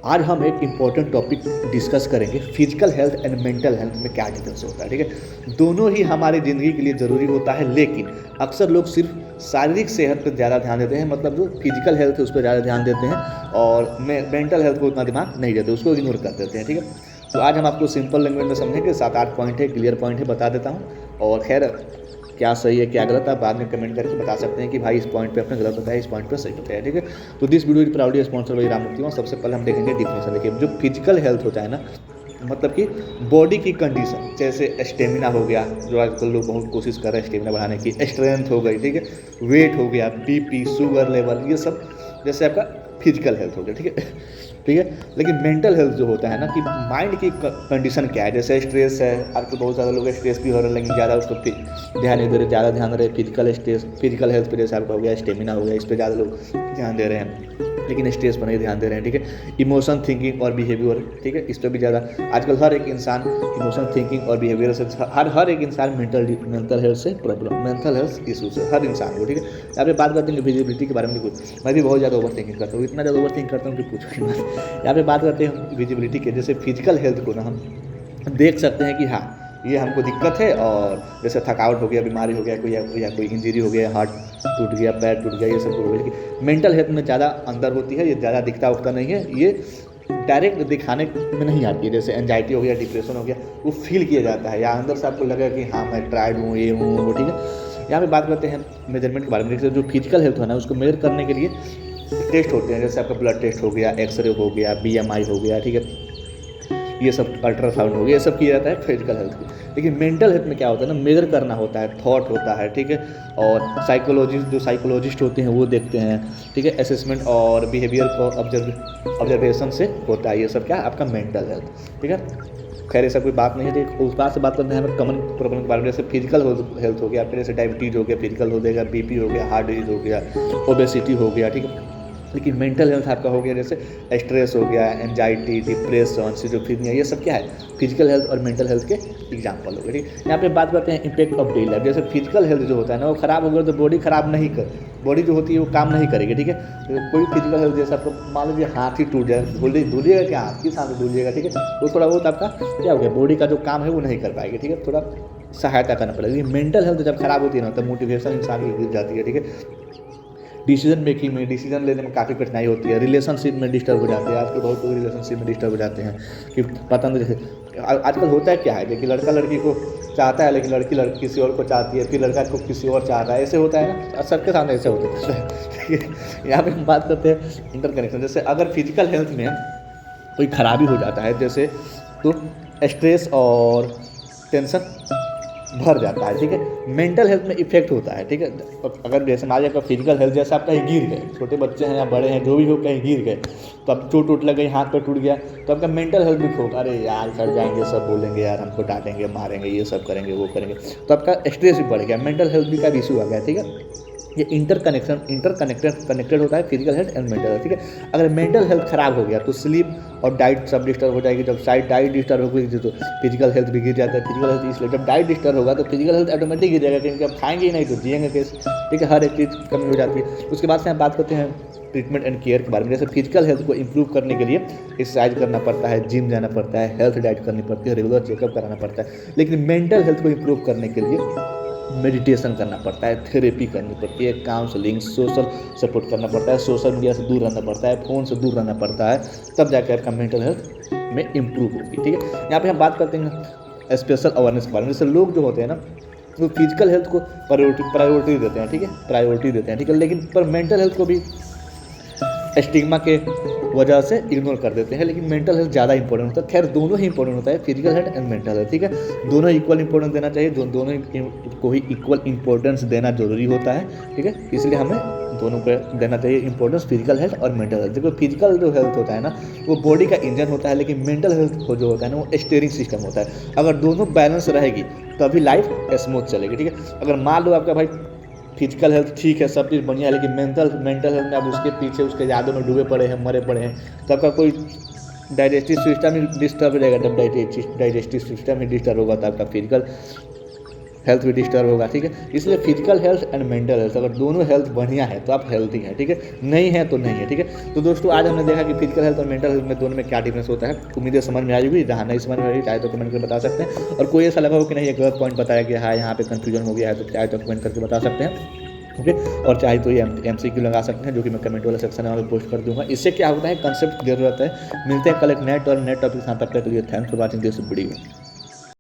आज हम एक इम्पॉर्टेंट टॉपिक डिस्कस करेंगे, physical health and mental health में क्या डिफरेंस होता है। ठीक है, दोनों ही हमारी ज़िंदगी के लिए ज़रूरी होता है, लेकिन अक्सर लोग सिर्फ शारीरिक सेहत पर ज़्यादा ध्यान देते हैं, मतलब जो फिजिकल हेल्थ है उस पर ज़्यादा ध्यान देते हैं और मेंटल हेल्थ को उतना दिमाग नहीं देते, उसको इग्नोर कर देते हैं। ठीक है, तो आज हम आपको सिंपल लैंग्वेज में समझेंगे, 7-8 पॉइंट है, क्लियर पॉइंट है, बता देता हूँ। और खैर क्या सही है क्या गलत, आप बाद में कमेंट करके बता सकते हैं कि भाई इस पॉइंट पे आपने गलत बताया, इस पॉइंट पे सही बताया। ठीक है, तो this video is proudly sponsored by Rammurti. सबसे पहले हम देखेंगे डिफिनेशन। देखिए, जो फिजिकल हेल्थ होता है ना, मतलब कि बॉडी की कंडीशन, जैसे स्टेमिना हो गया, जो आजकल लोग बहुत कोशिश कर रहे हैं स्टेमिना बढ़ाने की, स्ट्रेंथ हो गई, ठीक है, वेट हो गया, बीपी, शुगर लेवल, ये सब जैसे आपका फिजिकल हेल्थ हो गया। ठीक है, ठीक है, लेकिन मेंटल हेल्थ जो होता है ना, कि माइंड की कंडीशन क्या है, जैसे स्ट्रेस है, आजकल बहुत ज़्यादा लोग स्ट्रेस भी हो रहे हैं, लेकिन ज़्यादा उसको ध्यान नहीं दे रहे, ज़्यादा ध्यान दे रहे फिजिकल स्ट्रेस, फिजिकल हेल्थ पे, जैसे आपका हो गया स्टेमिना हो गया, इस पर ज़्यादा लोग ध्यान दे रहे हैं, लेकिन स्ट्रेस पर नहीं ध्यान दे रहे हैं। ठीक है, इमोशन, थिंकिंग और बिहेवियर, ठीक है, इस पर भी ज़्यादा आजकल हर एक इंसान इमोशन, थिंकिंग और बिहेवियर से, हर एक इंसान मेंटल हेल्थ से प्रॉब्लम, मेंटल हेल्थ इशू से हर इंसान को। ठीक है, यहाँ पे बात करते हैं विजिबिलिटी के बारे में। कुछ मैं भी बहुत ज़्यादा ओवर थिंकिंग करता हूँ, इतना ज़्यादा ओवर थिंक करता हूँ कि पूछो ही मत। यहाँ पे बात करते हैं विजिबिलिटी के। जैसे फिजिकल हेल्थ को ना हम देख सकते हैं कि हाँ, ये हमको दिक्कत है, और जैसे थकावट हो गया, बीमारी हो गया, कोई इंजरी हो गया, हार्ट टूट गया, पैर टूट गया, ये सब हो गया। लेकिन मेंटल हेल्थ में ज़्यादा अंदर होती है, ये ज़्यादा दिखता उखता नहीं है, ये डायरेक्ट दिखाने में नहीं आती है। जैसे एंजाइटी हो गया, डिप्रेशन हो गया, वो फील किया जाता है, या अंदर से आपको लगेगा कि हाँ मैं टायर्ड हूँ, ये हूँ वो। ठीक है, यहाँ पे बात करते हैं मेजरमेंट के बारे में। जैसे जो फिजिकल हेल्थ है ना, उसको मेजर करने के लिए टेस्ट होते हैं, जैसे आपका ब्लड टेस्ट हो गया, एक्सरे हो गया, बीएमआई हो गया, ठीक है, ये सब अल्ट्रासाउंड हो गया, ये सब किया जाता है फिजिकल हेल्थ की। लेकिन मेंटल हेल्थ में क्या होता है ना, मेजर करना होता है, थॉट होता है, ठीक है, और जो साइकोलॉजिस्ट होते हैं वो देखते हैं, ठीक है, असेसमेंट और बिहेवियर को ऑब्जर्वेशन से होता है। ये सब क्या है आपका मेंटल हेल्थ। ठीक है, खैर ऐसा कोई बात नहीं है। ठीक, उस बात से बात करते हैं हमें कॉमन प्रॉब्लम के बारे में। जैसे फिजिकल हेल्थ हो गया आपके, जैसे डायबिटीज़ हो गया, फिजिकल हो जाएगा, बीपी हो गया, हार्ट डिजीज हो गया, ओबेसिटी हो गया। ठीक है, लेकिन मेंटल हेल्थ आपका हो गया जैसे स्ट्रेस हो गया, एंजाइटी, डिप्रेशन, सिजोफ्रेनिया, ये सब क्या है फिजिकल हेल्थ और मेंटल हेल्थ के एग्जाम्पल हो गए। ठीक है, यहाँ पे बात करते हैं इम्पैक्ट ऑफ डेली लाइफ। जैसे फिजिकल हेल्थ जो होता है ना, वो खराब हो गया तो बॉडी खराब नहीं कर, बॉडी जो होती है वो काम नहीं करेगी। ठीक है, तो कोई फिजिकल हेल्थ जैसे आपको मान लीजिए हाथ ही टूट जाए, धुलिएगा क्या, हाथ किस हाथ से धुलिएगा। ठीक है, तो थोड़ा बहुत आपका क्या हो गया, बॉडी का जो काम है वो नहीं कर पाएगी। ठीक है, थोड़ा सहायता करना पड़ेगा। मेंटल हेल्थ जब खराब होती है ना, तब मोटिवेशन इंसान की गिर जाती है। ठीक है, डिसीजन मेकिंग में, डिसीजन लेने में काफ़ी कठिनाई होती है, रिलेशनशिप में डिस्टर्ब हो जाते हैं। आजकल बहुत लोग रिलेशनशिप में डिस्टर्ब हो जाते हैं कि पता नहीं, जैसे आजकल होता है क्या है, देखिए लड़का लड़की को चाहता है, लेकिन लड़की किसी और को चाहती है, फिर लड़का को किसी और चाहता है, ऐसे होता है ना, सबके सामने ऐसे होता है। ठीक है, यहाँ पे हम बात करते हैं इंटरकनेक्शन। जैसे अगर फिजिकल हेल्थ में कोई खराबी हो जाता है, जैसे तो स्ट्रेस और टेंशन भर जाता है। ठीक है, मेंटल हेल्थ में इफेक्ट होता है। ठीक है, अगर जैसे मान लीजिए आपका फिजिकल हेल्थ, जैसे आप कहीं गिर गए, छोटे बच्चे हैं या बड़े हैं, जो भी हो, कहीं गिर गए, तो अब चोट लग गई, हाथ पर टूट गया, तो आपका मेंटल हेल्थ भी खो, अरे यार घर जाएंगे सब बोलेंगे, यार हमको डांटेंगे, मारेंगे, ये सब करेंगे, वो करेंगे, तो आपका स्ट्रेस भी बढ़ गया, मेंटल हेल्थ भी का इशू आ गया। ठीक है, ये कनेक्टेड होता है physical health and mental health. ठीक है, अगर मेंटल हेल्थ खराब हो गया तो स्लीप और डाइट सब डिस्टर्ब हो जाएगी। जब डाइट डिस्टर्ब होगी तो फिजिकल हेल्थ भी गिर जाता है। फिजिकल हेल्थ इसलिए, जब डाइट डिस्टर्ब होगा तो फिजिकल हेल्थ ऑटोमेटिक गिर जाएगा, क्योंकि आप खाएंगे ही नहीं तो जिएंगे कैसे। ठीक है, हर एक चीज़ कमी हो जाती है। उसके बाद से हम बात करते हैं ट्रीटमेंट एंड केयर के बारे में। जैसे फिजिकल हेल्थ को इंप्रूव करने के लिए एक्सरसाइज करना पड़ता है, जिम जाना पड़ता है, हेल्थ डाइट करनी पड़ती है, रेगुलर चेकअप कराना पड़ता है। लेकिन मेंटल हेल्थ को इंप्रूव करने के लिए मेडिटेशन करना पड़ता है, थेरेपी करनी पड़ती है, काउंसलिंग, सोशल सपोर्ट करना पड़ता है, सोशल मीडिया से दूर रहना पड़ता है, फ़ोन से दूर रहना पड़ता है, तब जाकर आपका मेंटल हेल्थ में इम्प्रूव होगी। ठीक है, यहाँ पे हम बात करते हैं स्पेशल अवेयरनेस के बारे में। जैसे लोग जो होते हैं ना, वो फिजिकल हेल्थ को प्रायोरिटी देते हैं। ठीक है, प्रायोरिटी देते हैं। ठीक है, लेकिन पर मेंटल हेल्थ को भी स्टिग्मा के वजह से इग्नोर कर देते हैं। लेकिन मेंटल हेल्थ ज़्यादा इंपॉर्टेंट होता है। खैर दोनों ही इंपॉर्टेंट होता है, physical health and mental health. ठीक है, दोनों इक्वल इंपॉर्टेंस देना चाहिए, दोनों को ही इक्वल इंपॉर्टेंस देना जरूरी होता है। ठीक है, इसलिए हमें दोनों को देना चाहिए इंपॉर्टेंस, फिजिकल हेल्थ और मेंटल हेल्थ। देखो फिजिकल जो हेल्थ होता है ना, वो बॉडी का इंजन होता है, लेकिन मेंटल हेल्थ जो होता है ना, वो स्टीयरिंग सिस्टम होता है। अगर दोनों बैलेंस रहेगी तभी लाइफ स्मूथ चलेगी। ठीक है, अगर मान लो आपका भाई फिजिकल हेल्थ ठीक है, सब चीज़ बढ़िया है, लेकिन मेंटल हेल्थ में आप उसके पीछे उसके यादों में डूबे पड़े हैं, मरे पड़े हैं, तो आपका कोई डाइजेस्टिव सिस्टम ही डिस्टर्ब हो जाएगा। जब डाइजेस्टिव सिस्टम ही डिस्टर्ब होगा तो आपका फिजिकल हेल्थ भी डिस्टर्ब होगा, ठीक है। इसलिए physical health and mental health, अगर दोनों हेल्थ बढ़िया है तो आप हेल्थी हैं, ठीक है, नहीं है तो नहीं है, ठीक है। तो दोस्तों आज हमने देखा कि फिजिकल हेल्थ और मेंटल हेल्थ में दोनों में क्या डिफरेंस होता है। उम्मीद है समझ में आई होगी, जहाँ नहीं समझ में आई चाहे तो कमेंट करके बता सकते हैं, और कोई ऐसा लगा हो कि नहीं एक गलत पॉइंट बताया गया है, यहाँ पे कंफ्यूजन हो गया है, तो चाहे तो कमेंट करके बता सकते हैं, ओके। और चाहे तो ये MCQ लगा सकते हैं, जो कि मैं कमेंट वाला सेक्शन में पोस्ट कर दूंगा। इससे क्या होता है, कंसेप्ट क्लियर रहता है। मिलते हैं कल एक नए टॉपिक के साथ, तब तक के लिए thanks for watching this video.